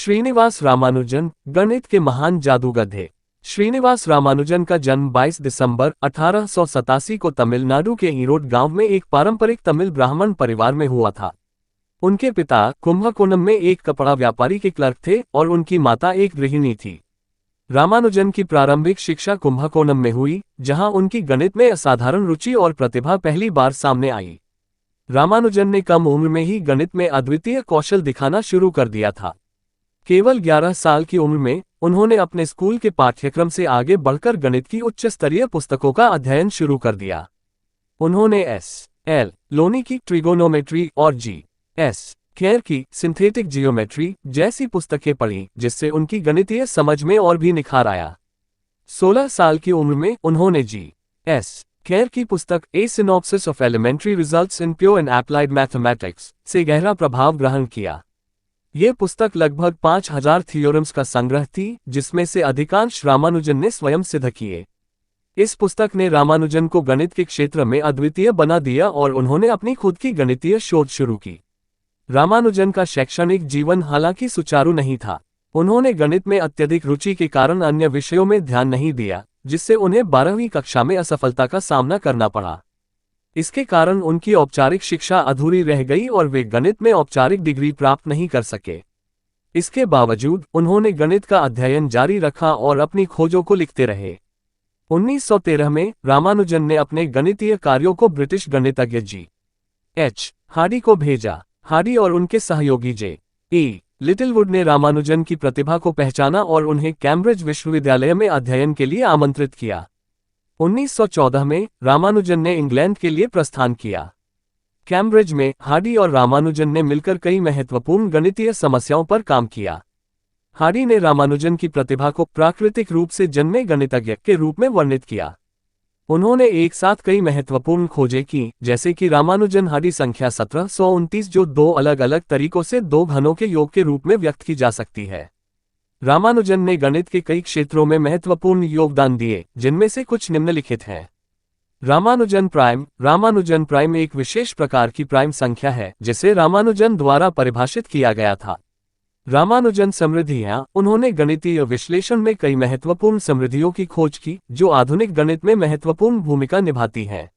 श्रीनिवास रामानुजन, गणित के महान जादूगर थे। श्रीनिवास रामानुजन का जन्म 22 दिसंबर 1887 को तमिलनाडु के ईरोड गांव में एक पारंपरिक तमिल ब्राह्मण परिवार में हुआ था। उनके पिता कुंभकोणम में एक कपड़ा व्यापारी के क्लर्क थे और उनकी माता एक गृहिणी थी। रामानुजन की प्रारंभिक शिक्षा कुंभकोणम में हुई, जहां उनकी गणित में असाधारण रुचि और प्रतिभा पहली बार सामने आई। रामानुजन ने कम उम्र में ही गणित में अद्वितीय कौशल दिखाना शुरू कर दिया था। केवल 11 साल की उम्र में उन्होंने अपने स्कूल के पाठ्यक्रम से आगे बढ़कर गणित की उच्च स्तरीय पुस्तकों का अध्ययन शुरू कर दिया। उन्होंने एस.एल. लोनी की ट्रिगोनोमेट्री और जी.एस. केयर की सिंथेटिक जियोमेट्री जैसी पुस्तकें पढ़ीं, जिससे उनकी गणितीय समझ में और भी निखार आया। 16 साल की उम्र में उन्होंने जी.एस. केयर की पुस्तक a synopsis of elementary results in pure and applied mathematics से गहरा प्रभाव ग्रहण किया। ये पुस्तक लगभग 5000 थियोरम्स का संग्रह थी, जिसमें से अधिकांश रामानुजन ने स्वयं सिद्ध किए। इस पुस्तक ने रामानुजन को गणित के क्षेत्र में अद्वितीय बना दिया और उन्होंने अपनी खुद की गणितीय शोध शुरू की। रामानुजन का शैक्षणिक जीवन हालांकि सुचारू नहीं था। उन्होंने गणित में अत्यधिक रुचि के कारण अन्य विषयों में ध्यान नहीं दिया, जिससे उन्हें 12वीं कक्षा में असफलता का सामना करना पड़ा। इसके कारण उनकी औपचारिक शिक्षा अधूरी रह गई और वे गणित में औपचारिक डिग्री प्राप्त नहीं कर सके। इसके बावजूद उन्होंने गणित का अध्ययन जारी रखा और अपनी खोजों को लिखते रहे। 1913 में रामानुजन ने अपने गणितीय कार्यों को ब्रिटिश गणितज्ञ जी.एच. हार्डी को भेजा। हार्डी और उनके सहयोगी जे.ए. लिटिलवुड ने रामानुजन की प्रतिभा को पहचाना और उन्हें कैम्ब्रिज विश्वविद्यालय में अध्ययन के लिए आमंत्रित किया। 1914 में रामानुजन ने इंग्लैंड के लिए प्रस्थान किया। कैम्ब्रिज में हार्डी और रामानुजन ने मिलकर कई महत्वपूर्ण गणितीय समस्याओं पर काम किया। हार्डी ने रामानुजन की प्रतिभा को प्राकृतिक रूप से जन्मे गणितज्ञ के रूप में वर्णित किया। उन्होंने एक साथ कई महत्वपूर्ण खोजें की, जैसे कि रामानुजन हार्डी संख्या 1729, जो दो अलग अलग तरीकों से दो घनों के योग के रूप में व्यक्त की जा सकती है। रामानुजन ने गणित के कई क्षेत्रों में महत्वपूर्ण योगदान दिए, जिनमें से कुछ निम्नलिखित हैं। रामानुजन प्राइम एक विशेष प्रकार की प्राइम संख्या है, जिसे रामानुजन द्वारा परिभाषित किया गया था। रामानुजन समृद्धियां, उन्होंने गणितीय विश्लेषण में कई महत्वपूर्ण समृद्धियों की खोज की, जो आधुनिक गणित में महत्वपूर्ण भूमिका निभाती हैं।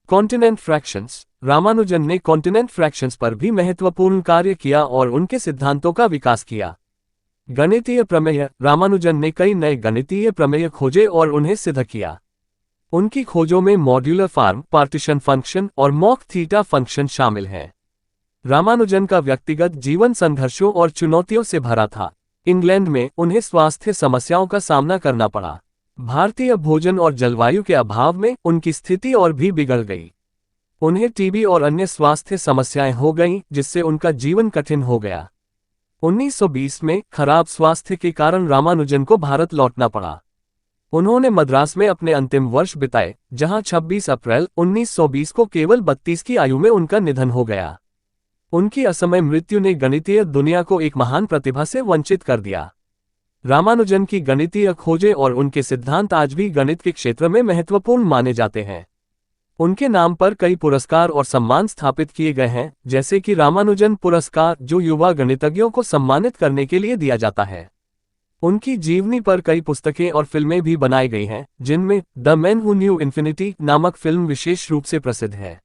कॉन्टिनेंट फ्रैक्शंस, रामानुजन ने कॉन्टिनेंट फ्रैक्शंस पर भी महत्वपूर्ण कार्य किया और उनके सिद्धांतों का विकास किया। गणितीय प्रमेय, रामानुजन ने कई नए गणितीय प्रमेय खोजे और उन्हें सिद्ध किया। उनकी खोजों में मॉड्यूलर फॉर्म, पार्टीशन फंक्शन और मॉक थीटा फंक्शन शामिल हैं। रामानुजन का व्यक्तिगत जीवन संघर्षों और चुनौतियों से भरा था। इंग्लैंड में उन्हें स्वास्थ्य समस्याओं का सामना करना पड़ा। भारतीय भोजन और जलवायु के अभाव में उनकी स्थिति और भी बिगड़ गई। उन्हें टीबी और अन्य स्वास्थ्य समस्याएं हो गईं, जिससे उनका जीवन कठिन हो गया। 1920 में खराब स्वास्थ्य के कारण रामानुजन को भारत लौटना पड़ा। उन्होंने मद्रास में अपने अंतिम वर्ष बिताए, जहां 26 अप्रैल 1920 को केवल 32 की आयु में उनका निधन हो गया। उनकी असमय मृत्यु ने गणितीय दुनिया को एक महान प्रतिभा से वंचित कर दिया। रामानुजन की गणितीय खोजें और उनके सिद्धांत आज भी गणित के क्षेत्र में महत्वपूर्ण माने जाते हैं। उनके नाम पर कई पुरस्कार और सम्मान स्थापित किए गए हैं, जैसे कि रामानुजन पुरस्कार, जो युवा गणितज्ञों को सम्मानित करने के लिए दिया जाता है। उनकी जीवनी पर कई पुस्तकें और फिल्में भी बनाई गई हैं, जिनमें the man who new infinity नामक फिल्म विशेष रूप से प्रसिद्ध है।